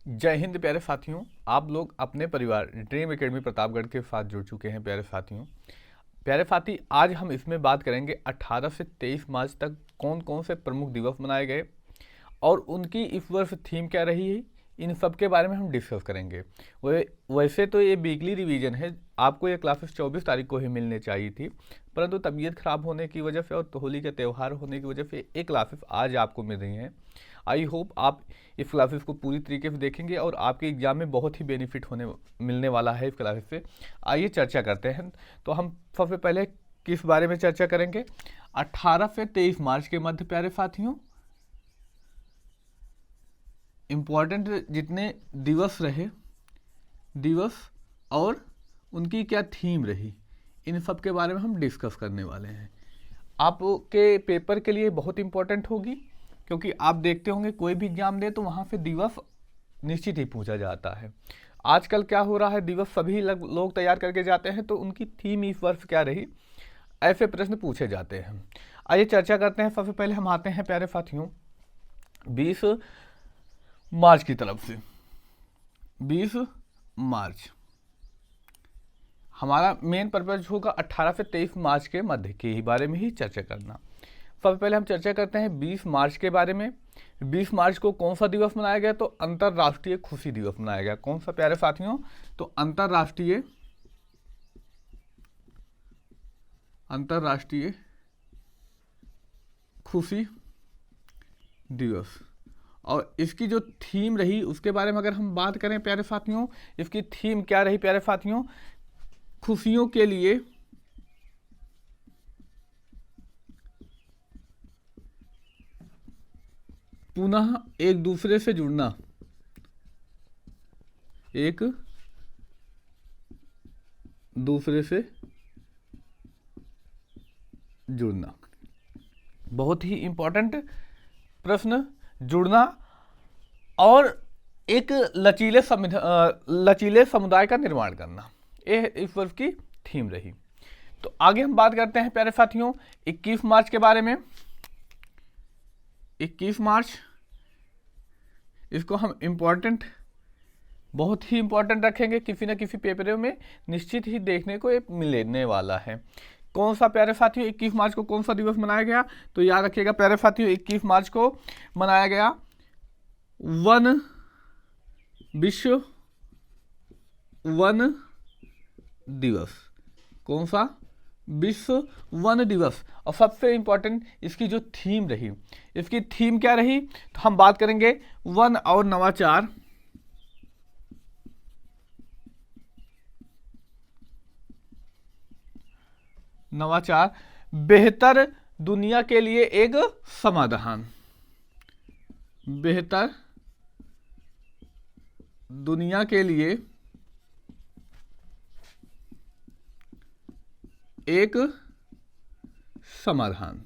जय हिंद प्यारे साथियों। आप लोग अपने परिवार ड्रीम एकेडमी प्रतापगढ़ के साथ जुड़ चुके हैं। प्यारे साथी, आज हम इसमें बात करेंगे 18 से 23 मार्च तक कौन कौन से प्रमुख दिवस मनाए गए और उनकी इस वर्ष थीम क्या रही है। इन सब के बारे में हम डिस्कस करेंगे। वैसे तो ये वीकली रिवीजन है, आपको ये क्लासेस 24 तारीख को ही मिलने चाहिए थी, परंतु तबीयत खराब होने की वजह से और होली का त्यौहार होने की वजह से ये क्लासेस आज आपको मिल रही हैं। आई होप आप इस क्लासेस को पूरी तरीके से देखेंगे और आपके एग्जाम में बहुत ही बेनिफिट मिलने वाला है इस क्लासेस से। आइए चर्चा करते हैं। तो हम सबसे पहले किस बारे में चर्चा करेंगे? 18 से 23 मार्च के मध्य प्यारे साथियों इम्पॉर्टेंट जितने दिवस और उनकी क्या थीम रही, इन सब के बारे में हम डिस्कस करने वाले हैं। आपके पेपर के लिए बहुत इंपॉर्टेंट होगी, क्योंकि आप देखते होंगे कोई भी एग्जाम दे तो वहाँ से दिवस निश्चित ही पूछा जाता है। आजकल क्या हो रहा है, दिवस सभी लोग तैयार करके जाते हैं, तो उनकी थीम इस वर्ष क्या रही, ऐसे प्रश्न पूछे जाते हैं। आइए चर्चा करते हैं। सबसे पहले हम आते हैं प्यारे साथियों 20 मार्च की तरफ से। 20 मार्च हमारा मेन पर्पज होगा 18 से 23 मार्च के मध्य के ही बारे में ही चर्चा करना। सबसे पहले हम चर्चा करते हैं 20 मार्च के बारे में। 20 मार्च को कौन सा दिवस मनाया गया? तो अंतर्राष्ट्रीय खुशी दिवस मनाया गया। कौन सा प्यारे साथियों? तो अंतर्राष्ट्रीय खुशी दिवस। और इसकी जो थीम रही उसके बारे में अगर हम बात करें प्यारे साथियों, इसकी थीम क्या रही प्यारे साथियों? खुशियों के लिए पुनः एक दूसरे से जुड़ना। एक दूसरे से जुड़ना बहुत ही इंपॉर्टेंट प्रश्न। जुड़ना और एक लचीले समुदाय का निर्माण करना, ये इस वर्ष की थीम रही। तो आगे हम बात करते हैं प्यारे साथियों 21 मार्च के बारे में। 21 मार्च इसको हम बहुत ही इंपॉर्टेंट रखेंगे, किसी न किसी पेपरों में निश्चित ही देखने को मिलने वाला है। कौन सा प्यारे साथियों 21 मार्च को कौन सा दिवस मनाया गया? तो याद रखिएगा प्यारे साथियों 21 मार्च को मनाया गया विश्व वन दिवस। कौन सा? विश्व वन दिवस। और सबसे इंपॉर्टेंट इसकी जो थीम रही, इसकी थीम क्या रही? तो हम बात करेंगे वन और नवाचार। बेहतर दुनिया के लिए एक समाधान। बेहतर दुनिया के लिए एक समाधान।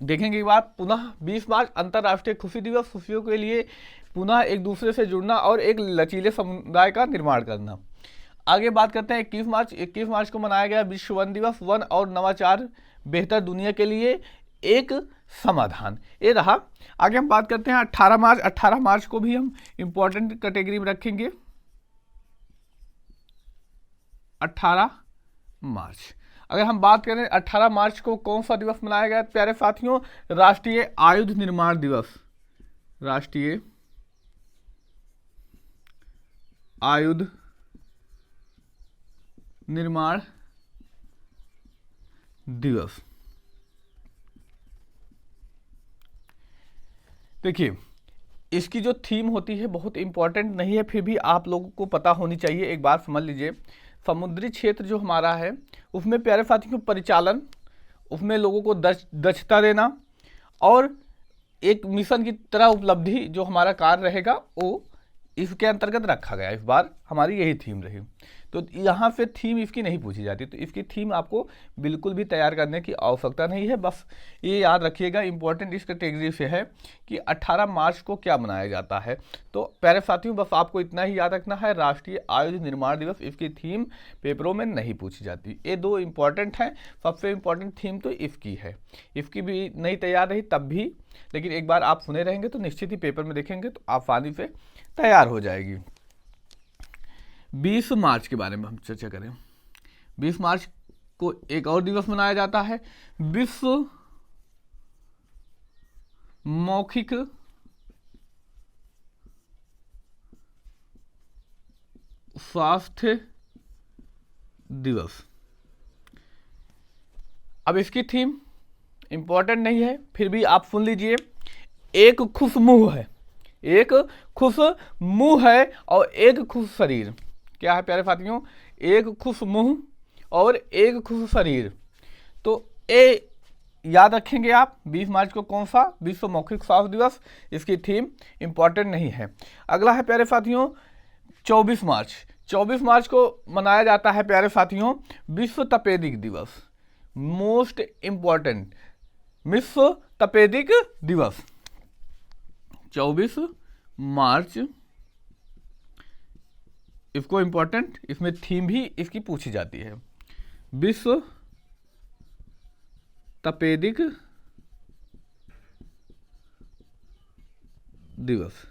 देखेंगे एक बार पुनः 20 मार्च अंतर्राष्ट्रीय खुशी दिवस, खुशियों के लिए पुनः एक दूसरे से जुड़ना और एक लचीले समुदाय का निर्माण करना। आगे बात करते हैं 21 मार्च को मनाया गया विश्व वन दिवस। वन और नवाचार, बेहतर दुनिया के लिए एक समाधान, ये रहा। आगे हम बात करते हैं 18 मार्च। 18 मार्च को भी हम इंपॉर्टेंट कैटेगरी में रखेंगे। 18 मार्च अगर हम बात करें 18 मार्च को कौन सा दिवस मनाया गया प्यारे साथियों? राष्ट्रीय आयुध निर्माण दिवस। राष्ट्रीय आयुध निर्माण दिवस। देखिए इसकी जो थीम होती है बहुत इंपॉर्टेंट नहीं है, फिर भी आप लोगों को पता होनी चाहिए। एक बार समझ लीजिए, समुद्री क्षेत्र जो हमारा है उसमें प्यारे साथियों परिचालन, उसमें लोगों को दक्षता देना और एक मिशन की तरह उपलब्धि जो हमारा कार्य रहेगा वो इसके अंतर्गत रखा गया। इस बार हमारी यही थीम रही। तो यहाँ से थीम इसकी नहीं पूछी जाती, तो इसकी थीम आपको बिल्कुल भी तैयार करने की आवश्यकता नहीं है। बस ये याद रखिएगा, इंपॉर्टेंट इस कैटेगरी से है कि 18 मार्च को क्या मनाया जाता है। तो प्यारे साथियों, बस आपको इतना ही याद रखना है, राष्ट्रीय आयुध निर्माण दिवस, इसकी थीम पेपरों में नहीं पूछी जाती। ये दो इंपॉर्टेंट हैं। सबसे इंपॉर्टेंट थीम तो इसकी है, इसकी भी नहीं तैयार रही तब भी, लेकिन एक बार आप सुने रहेंगे तो निश्चित ही पेपर में देखेंगे तो आसानी से तैयार हो जाएगी। 20 मार्च के बारे में हम चर्चा करें। 20 मार्च को एक और दिवस मनाया जाता है, विश्व मौखिक स्वास्थ्य दिवस। अब इसकी थीम इंपॉर्टेंट नहीं है, फिर भी आप सुन लीजिए। एक खुश मुंह है, एक खुश मुंह है और एक खुश शरीर। क्या है प्यारे साथियों? एक खुश मुंह और एक खुश शरीर। तो ए याद रखेंगे आप। 20 मार्च को कौन सा? विश्व मौखिक स्वास्थ्य दिवस। इसकी थीम इंपॉर्टेंट नहीं है। अगला है प्यारे साथियों 24 मार्च। 24 मार्च को मनाया जाता है प्यारे साथियों विश्व तपेदिक दिवस। मोस्ट इंपॉर्टेंट, विश्व तपेदिक दिवस 24 मार्च। इसको इंपॉर्टेंट, इसमें थीम भी इसकी पूछी जाती है, विश्व तपेदिक दिवस।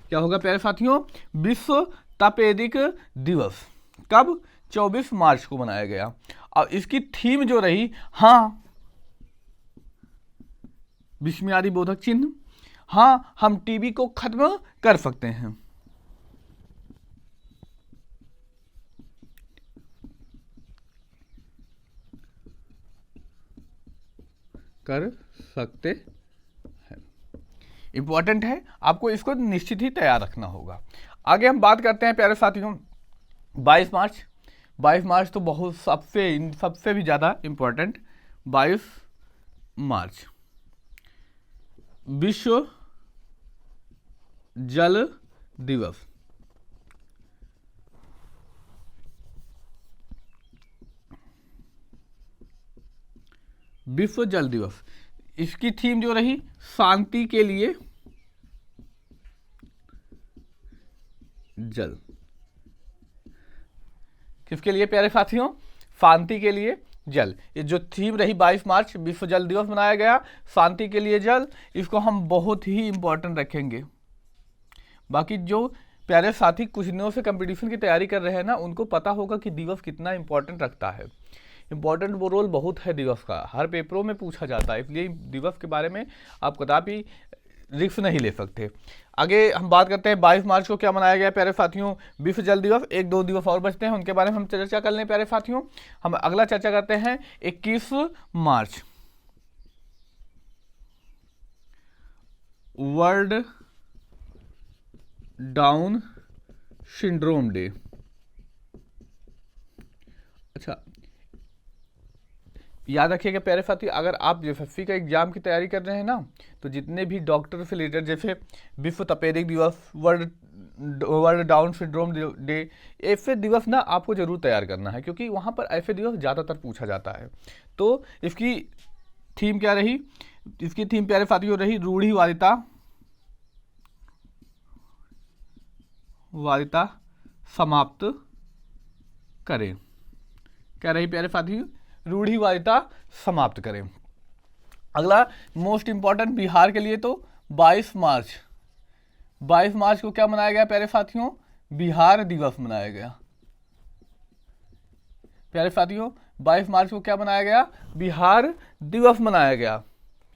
क्या होगा प्यारे साथियों? विश्व तपेदिक दिवस। कब? 24 मार्च को मनाया गया। और इसकी थीम जो रही, हाँ विस्मयादि बोधक चिन्ह, हाँ हम टीबी को खत्म कर सकते हैं। कर सकते हैं, इंपॉर्टेंट है, आपको इसको निश्चित ही तैयार रखना होगा। आगे हम बात करते हैं प्यारे साथियों 22 मार्च। 22 मार्च तो बहुत सबसे भी ज़्यादा इंपॉर्टेंट। 22 मार्च विश्व जल दिवस। विश्व जल दिवस। इसकी थीम जो रही, शांति के लिए जल। किसके लिए प्यारे साथियों? शांति के लिए जल। ये जो थीम रही 22 मार्च विश्व जल दिवस मनाया गया, शांति के लिए जल। इसको हम बहुत ही इंपॉर्टेंट रखेंगे। बाकी जो प्यारे साथी कुछ दिनों से कंपटीशन की तैयारी कर रहे हैं ना, उनको पता होगा कि दिवस कितना इंपॉर्टेंट रखता है। इंपॉर्टेंट वो रोल बहुत है दिवस का, हर पेपरों में पूछा जाता है, इसलिए दिवस के बारे में आप कदापि रिस्क नहीं ले सकते। आगे हम बात करते हैं 22 मार्च को क्या मनाया गया प्यारे साथियों, विश्व जल दिवस। एक दो दिवस और बचते हैं, उनके बारे में हम चर्चा कर लें प्यारे साथियों। हम अगला चर्चा करते हैं 21 मार्च, वर्ल्ड डाउन सिंड्रोम डे। अच्छा, याद रखिएगा प्यारे साथी, अगर आप एसएससी का एग्जाम की तैयारी कर रहे हैं ना, तो जितने भी डॉक्टर से रिलेटेड, जैसे विश्व तपेदिक दिवस, वर्ल्ड डाउन सिंड्रोम डे, ऐसे दिवस ना आपको जरूर तैयार करना है, क्योंकि वहाँ पर ऐसे दिवस ज़्यादातर पूछा जाता है। तो इसकी थीम क्या रही? इसकी थीम प्यारे साथियों रही रूढ़िवादिता समाप्त करें। क्या रही प्यारे साथियों? रूढ़िवादिता समाप्त करें। अगला मोस्ट इंपॉर्टेंट बिहार के लिए तो 22 मार्च। 22 मार्च को क्या मनाया गया प्यारे साथियों? बिहार दिवस मनाया गया। प्यारे साथियों 22 मार्च को क्या मनाया गया? बिहार दिवस मनाया गया।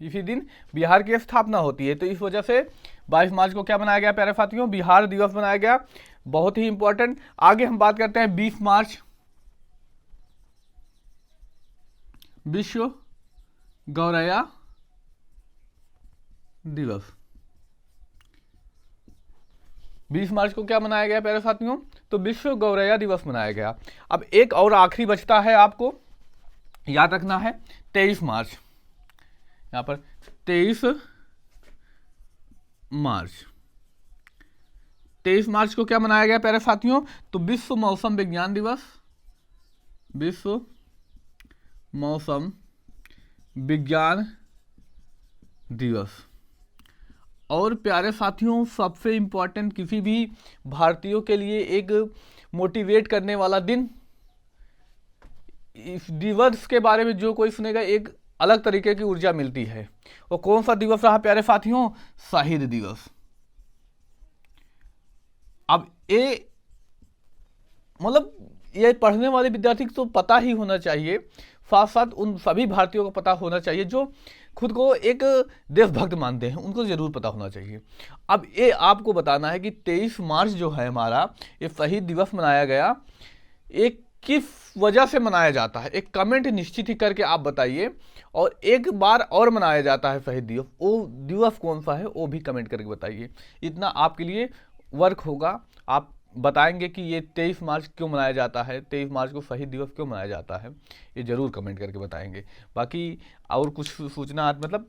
इसी दिन बिहार की स्थापना होती है, तो इस वजह से 22 मार्च को क्या मनाया गया प्यारे साथियों? बिहार दिवस मनाया गया। बहुत ही इंपॉर्टेंट। आगे हम बात करते हैं 20 मार्च, विश्व गौरैया दिवस। 20 मार्च को क्या मनाया गया प्यारे साथियों? तो विश्व गौरैया दिवस मनाया गया। अब एक और आखिरी बचता है, आपको याद रखना है 23 मार्च। यहां पर 23 मार्च 23 मार्च को क्या मनाया गया प्यारे साथियों? तो विश्व मौसम विज्ञान दिवस, विश्व मौसम विज्ञान दिवस। और प्यारे साथियों, सबसे इंपॉर्टेंट, किसी भी भारतीयों के लिए एक मोटिवेट करने वाला दिन, इस दिवस के बारे में जो कोई सुनेगा एक अलग तरीके की ऊर्जा मिलती है। और कौन सा दिवस रहा प्यारे साथियों? शहीद दिवस। अब ये मतलब ये पढ़ने वाले विद्यार्थी को तो पता ही होना चाहिए, साथ साथ उन सभी भारतीयों को पता होना चाहिए जो खुद को एक देशभक्त मानते हैं, उनको जरूर पता होना चाहिए। अब ये आपको बताना है कि 23 मार्च जो है हमारा ये शहीद दिवस मनाया गया, एक किस वजह से मनाया जाता है, एक कमेंट निश्चित ही करके आप बताइए। और एक बार और मनाया जाता है शहीद दिवस, वो दिवस कौन सा है वो भी कमेंट करके बताइए। इतना आपके लिए वर्क होगा, आप बताएंगे कि ये 23 मार्च क्यों मनाया जाता है, 23 मार्च को शहीद दिवस क्यों मनाया जाता है, ये जरूर कमेंट करके बताएंगे। बाकी और कुछ सूचना मतलब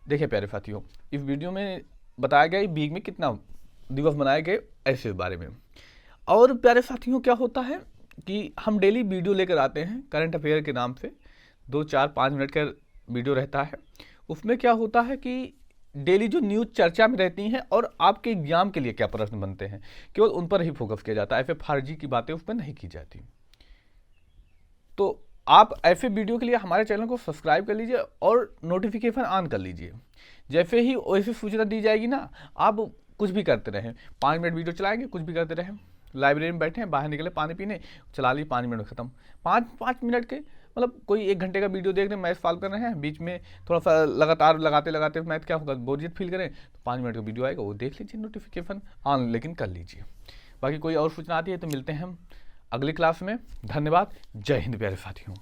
देखिए प्यारे साथियों, इस वीडियो में बताया गया वीक में कितना दिवस मनाए गए ऐसे बारे में। और प्यारे साथियों क्या होता है कि हम डेली वीडियो लेकर आते हैं करंट अफेयर के नाम से, 2, 4, 5 मिनट का वीडियो रहता है। उसमें क्या होता है कि डेली जो न्यूज़ चर्चा में रहती हैं और आपके एग्जाम के लिए क्या प्रश्न बनते हैं, केवल उन पर ही फोकस किया जाता है। ऐसे फर्जी की बातें उस पर नहीं की जाती। तो आप ऐसे वीडियो के लिए हमारे चैनल को सब्सक्राइब कर लीजिए और नोटिफिकेशन ऑन कर लीजिए। जैसे ही वैसी सूचना दी जाएगी ना, आप कुछ भी करते रहें, 5 मिनट वीडियो चलाएंगे, कुछ भी करते रहें, लाइब्रेरी में बैठे हैं, बाहर निकले पानी पीने, चला ली, 5 मिनट खत्म। 5 मिनट के मतलब कोई 1 घंटे का वीडियो देख रहे हैं, मैथ सॉल्व कर रहे हैं, बीच में थोड़ा सा लगातार लगाते लगाते मैथ क्या होगा, बोरियत फील करें तो 5 मिनट का वीडियो आएगा, वो देख लीजिए, नोटिफिकेशन ऑन लेकिन कर लीजिए। बाकी कोई और सूचना आती है तो मिलते हैं हम अगली क्लास में। धन्यवाद। जय हिंद प्यारे साथियों।